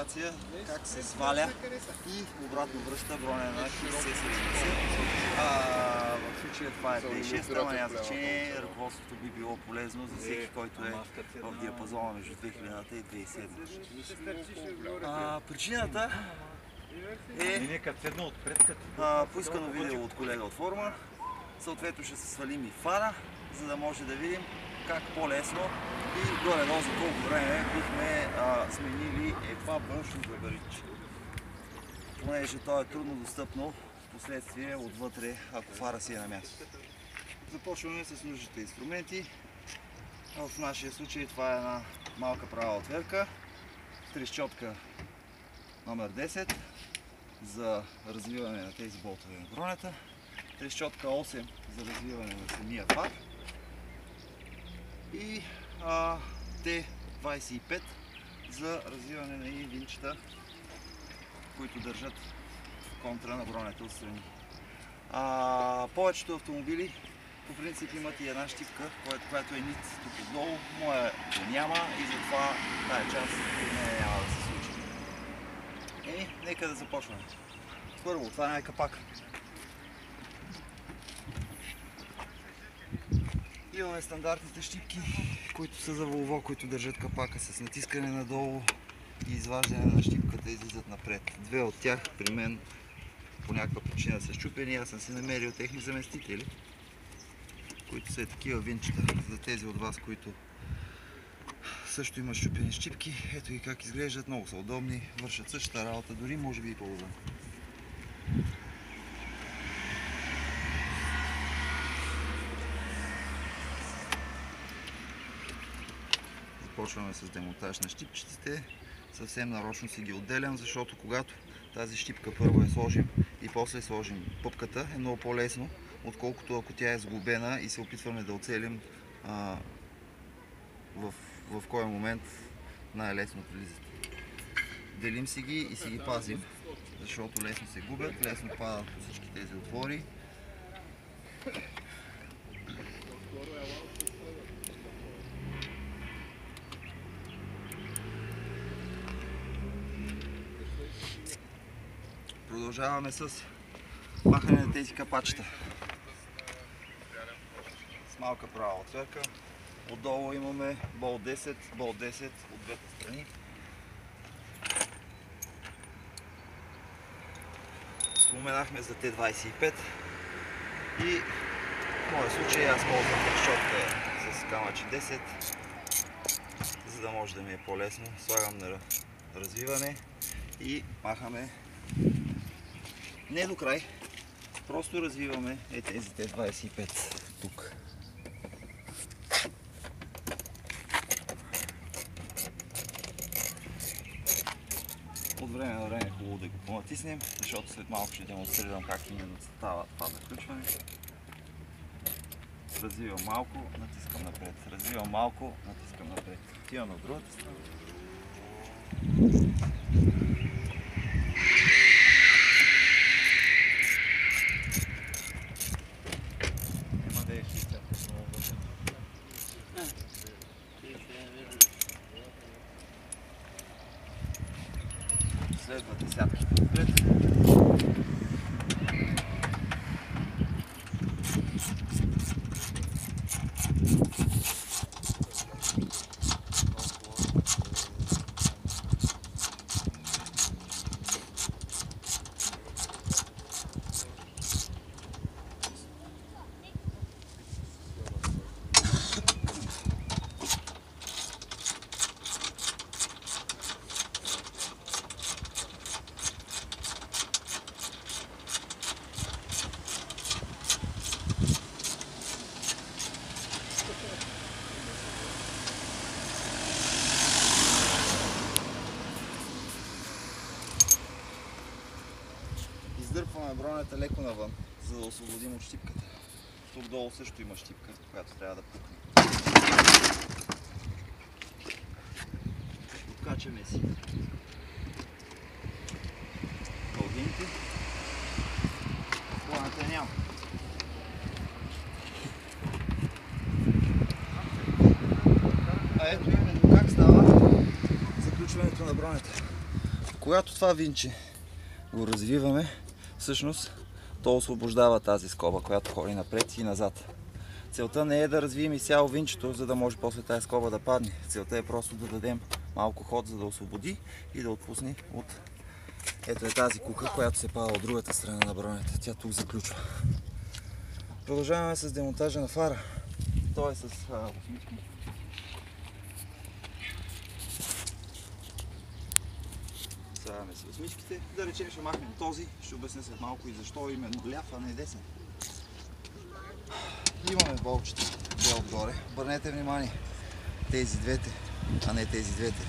демонстрация как се сваля и обратно връща броня на 60-70. В случая това е 26, ама няма значение. Ръководството би било полезно за всеки, който е в диапазона между 2000 и 2007. Причината е поискано видео от колега от форума. Съответно ще се свалим и фара, за да може да видим как по-лесно и горе-долу за колко време бихме сменили това външно габаритче. Понеже то е трудно достъпно в последствие отвътре, ако фара си е на място. Започваме с нужните инструменти. В нашия случай това е една малка права отверка, трещотка номер 10 за развиване на тези болтове на бронята, трещотка 8 за развиване на самия фар и Т25 за развиване на едни винчета, които държат контра на бронята отстрани. Повечето автомобили по принцип имат и една щипка, която е нит тук отдолу. Моя няма и затова тая част от нея няма да се случи. Нека да започваме. Първо отваряме капака. Имаме стандартните щипки, които са за Volvo, които държат капака с натискане надолу и изваждане на щипката излизат напред. Две от тях при мен по някаква причина са счупени. Аз съм си намерил техни заместители, които са такива винчета. За тези от вас, които също имат счупени щипки, ето и как изглеждат. Много са удобни, вършат същата работа, дори може би и по-добре. Започваме с демонтаж на щипчетите. Съвсем нарочно си ги отделям, защото когато тази щипка първо я сложим и после сложим пъпката, е много по-лесно, отколкото ако тя е сглобена и се опитваме да оцелим в кой момент най-лесно влизат. Делим си ги и си ги пазим, защото лесно се губят, лесно падат по всички тези отвори. Продължаваме с махане на тези капачета. С малка права отверка. Отдолу имаме болт 10 от двете страни. Споменахме за Т25 и в моя случай аз ползвам трещотка с камъче 10, за да може да ми е по-лесно. Слагам на развиване и махаме не до край, просто развиваме тези Т25 тук. От време на време е хубаво да го понатиснем, защото след малко ще демонстрирам как именно става това заключване. Развивам малко, натискам напред. Развивам малко, натискам напред. Отивам на другата страна. Следват десятките отпред. Издърпваме бронята леко навън, за да освободим от щипката. Тук долу също има щипка, която трябва да пукне. Откачаме си кълдините. Планата няма. Ето именно как става заключването на бронята. Когато това винче го развиваме, всъщност то освобождава тази скоба, която ходи напред и назад. Целта не е да развием изцяло винчето, за да може после тази скоба да падне. Целта е просто да дадем малко ход, за да освободи и да отпусне от... Ето е тази кука, която се пада от другата страна на бронята. Тя тук заключва. Продължаваме с демонтажа на фара. Той е с осмички. Слагаме си осмичките. Да речем, ще махнем този. Ще обясня след малко и защо именно ляв, а не десен. Имаме болчета две отгоре. Обърнете внимание. Тези двете, а не тези двете.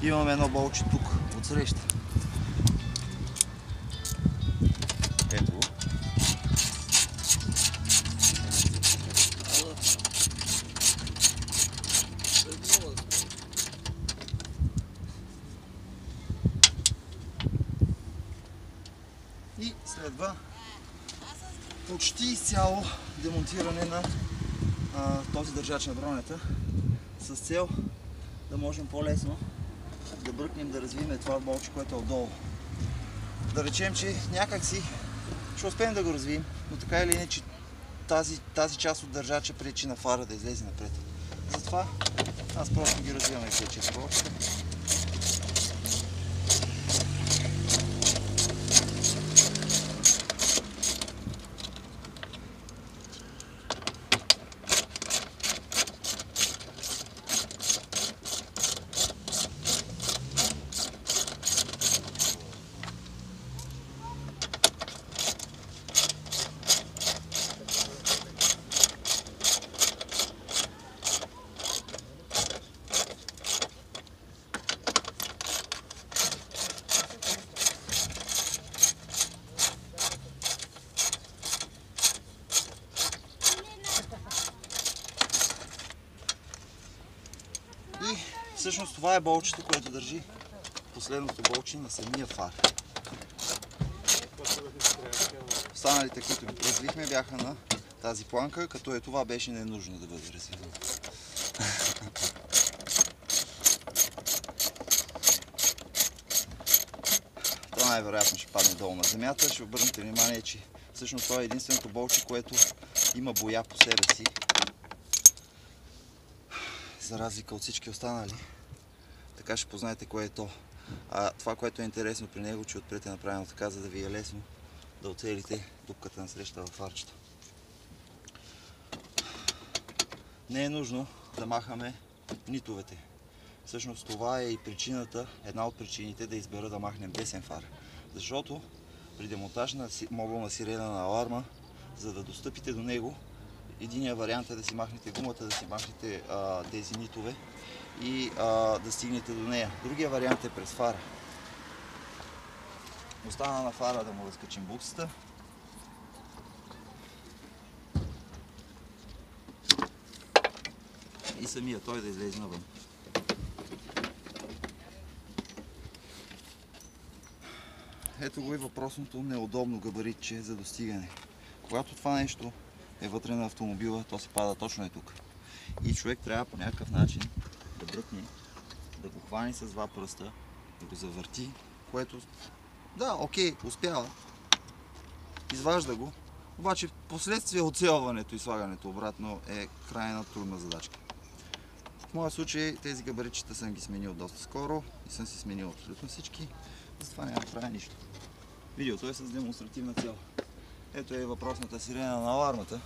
Имаме едно болче тук, отсреща. Ето го. И следва почти изцяло демонтиране на този държач на бронята с цел да можем по-лесно да бръкнем, да развием това болче, което е отдолу. Да речем, че някак си ще успеем да го развием, но така или иначе тази част от държача пречи на фара да излезе напред. Затова аз просто ги развиваме тези 4 болчета. И всъщност това е болчето, което държи последното болче на самия фар. Останалите, които ги развихме, бяха на тази планка, като това беше ненужно да бъде развивано. Това най-вероятно ще падне долу на земята. Ще обърнете внимание, че всъщност това е единственото болче, което има боя по себе си, за разлика от всички останали. Така ще познаете кое е то. А това, което е интересно при него, че отпред е направено така, за да ви е лесно да оцелите дупката на среща във фарчето. Не е нужно да махаме нитовете. Всъщност това е и причината, една от причините да избера да махнем десен фар. Защото при демонтаж на модулна сирена на аларма, за да достъпите до него, единият вариант е да си махнете гумата, да си махнете тези нитове и да стигнете до нея. Другия вариант е през фара. Остана на фара да му разкачим буксата. И самия той да излезе навън. Ето го и въпросното неудобно габаритче за достигане. Когато това нещо е вътре на автомобила, то се пада точно е тук. И човек трябва по някакъв начин да бръкне, да го хване с два пръста, да го завърти, което, да, окей, успява. Изважда го, обаче последствие оцелването и слагането обратно е крайна трудна задачка. В моя случай тези габаритчета съм ги сменил доста скоро и съм си сменил абсолютно всички, затова няма да правя нищо. Видеото е с демонстративна цел. Ето е въпросната сирена на алармата,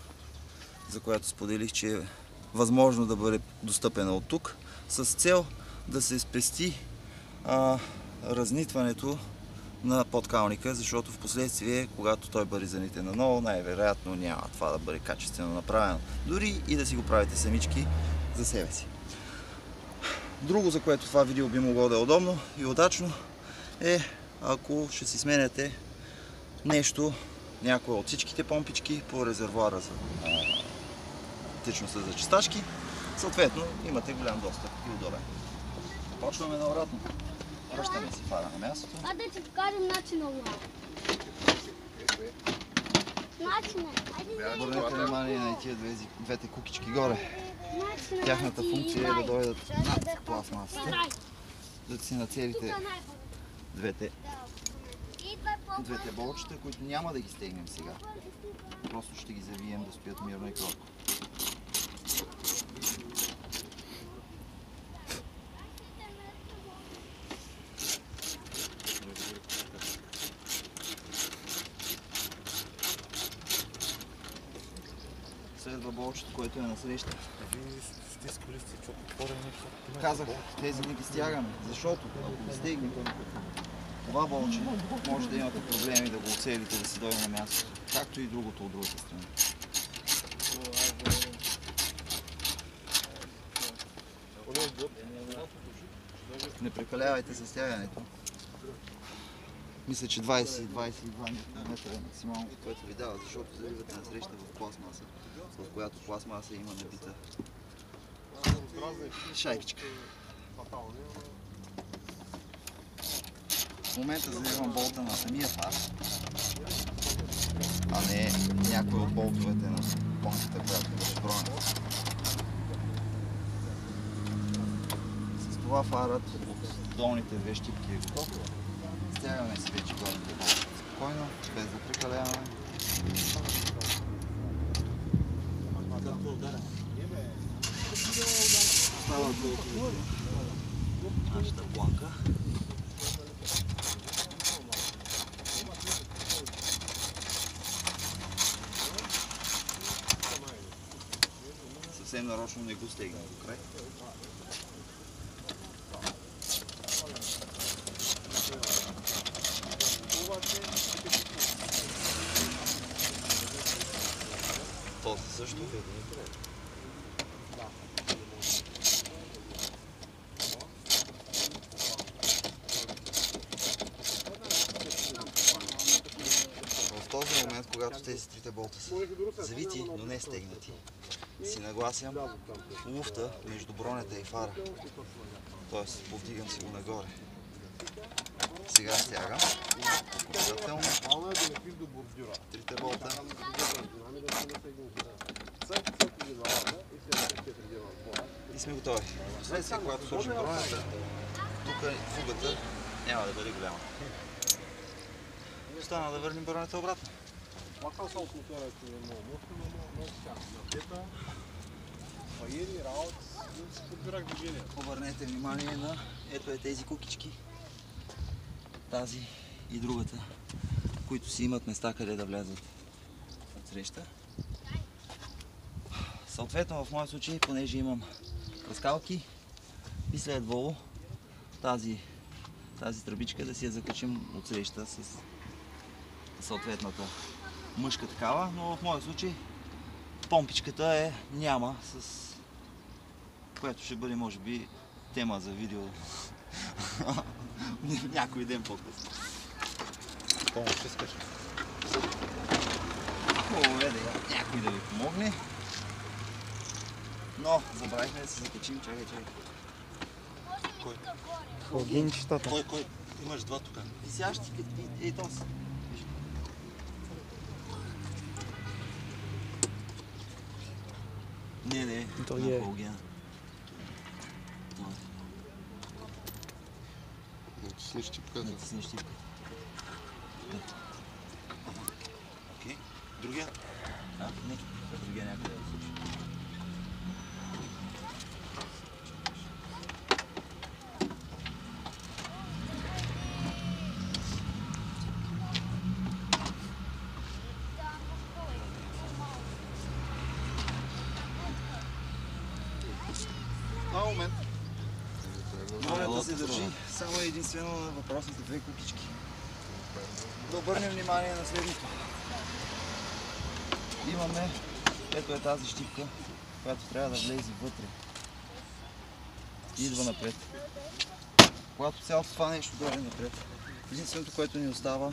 за която споделих, че е възможно да бъде достъпена от тук, с цел да се спести разнитването на подкалника, защото в последствие, когато той бъде занитен наново, най-вероятно няма това да бъде качествено направено. Дори и да си го правите самички за себе си. Друго, за което това видео би могло да е удобно и удачно, е ако ще си сменяте нещо, някоя от всичките помпички по резервоара за течността за чистачки, съответно имате голям достъп и удобен. Почваме наобратно. Връщаме си фара на мястото. А да ти покажем начина лова. Обърнете внимание на тия двете кукички горе. Тяхната функция е да дойдат над пластмасата, да си нацелите двете болчета, които няма да ги стегнем сега. Просто ще ги завием да стоят мирно и кротко. Следва болчето, което е насреща. Казах, тези не ги стягаме, защото ако ги стегнем това болче, може да имате проблеми да го оцелите, да си дойде на място, както и другото от другата страна. Не прекалявайте със стягането. Мисля, че 20-22 метра е максимално, което ви дава, защото заливате насреща в пластмаса, в която пластмаса има набита шайбичка. В момента заливам болта на самия фар, а не някой от болтовете на помпата, която беше бронена. С това фарът от долните две щипки е готов. Стягаме си вече горните болти спокойно, без да прекаляваме. Остава долу нашата планка. Съвсем нарочно не го стегнем до край. Този също. В този момент, когато тези трите болта са завити, но не стегнати, си нагласям луфта между бронята и фара. Тоест, повдигам си го нагоре. Сега стягам последователно трите болта. И сме готови. Вследствие, когато сложим бронята, тук фугата няма да бъде голяма. Остана да върнем бронята обратно. Обърнете внимание на ето тези кукички, тази и другата, които си имат места къде да влязат отсреща. Съответно в моя случай, понеже имам пръскалки, би следвало тази тръбичка да си я закачим отсреща с съответната мъжка такава, но в моя случай помпичката няма, с което ще бъде може би тема за видео някой ден по-късно. Помощ искаш? Хубаво е да някой да ви помогне. Но забравихме да си закачим, чакай. Кой? Огинчетата. Кой? Имаш два тук. Висящи, ей този. Не, Той е. Огена. Натисни щипката. Натисни щипка. Окей. Другия? Не, другия някъде да случи. На момент. Бронята се държи само единствено на въпросните две кукички. Да обърнем внимание на следното. Имаме, ето е тази щипка, която трябва да влезе вътре. И идва напред. Когато цялото това нещо дойде напред, единственото, което ни остава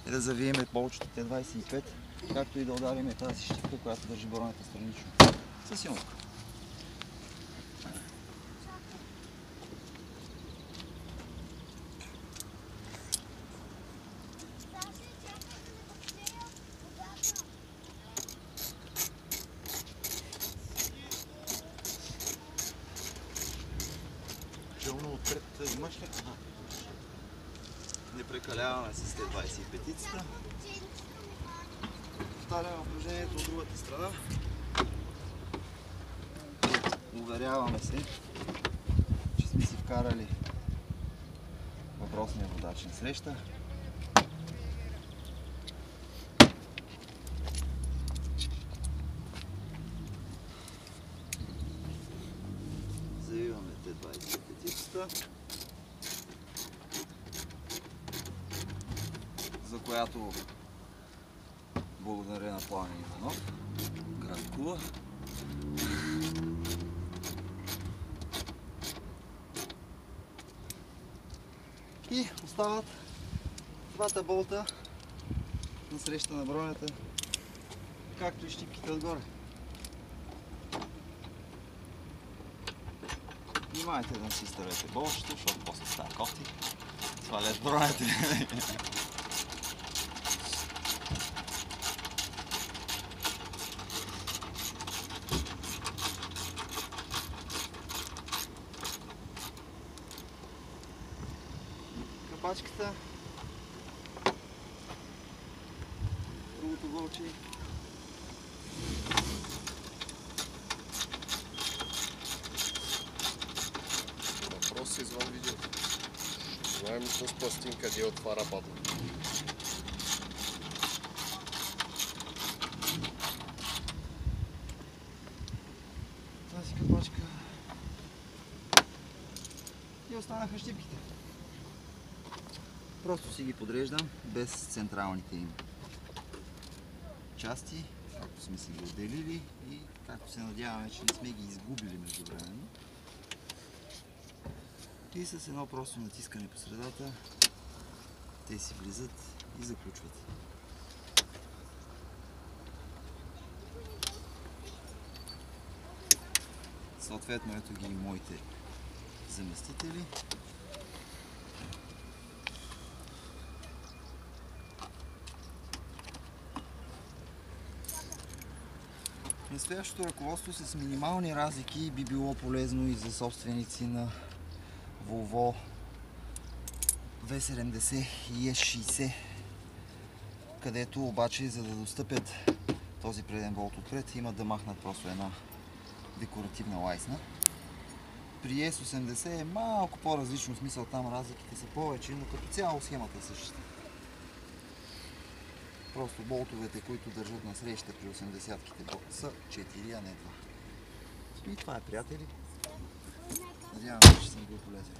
е да завиеме болчето Т25, както и да удариме тази щипка, която държи бронята странично. Със силно. Не прекаляваме с те 25-цата. Повтаряме упражнението от другата страна. Уверяваме се, че сме си вкарали въпросния водач на среща. Завиваме те 25-цата, за която благодаря на Пламен Иванов, град Кула. И остават двата болта на среща на бронята, както и щипките отгоре. Внимайте да не си изтървете болщето, защото после става кофти. Свалят бронята. Капачката, другото вълче. Въпрос извън видеото. Знаем ли с пластин къде отваря батъл? Тази капачка. И останаха щипките. Просто си ги подреждам без централните им части, както сме си ги отделили и както се надяваме, че не сме ги изгубили междувременно. И с едно просто натискане по средата те си влизат и заключват. Съответно ето ги и моите заместители. Настоящото ръководство с минимални разлики би било полезно и за собственици на Volvo V70 и S60, където обаче, за да достъпят този преден болт отпред, имат да махнат просто една декоративна лайсна. При S80 е малко по-различно, в смисъл там разликите са повече, но като цяло схемата е същата. Просто болтовете, които държат на среща при 80-ките са 4, а не 2. И това е, приятели. Надявам се, че съм бил полезен.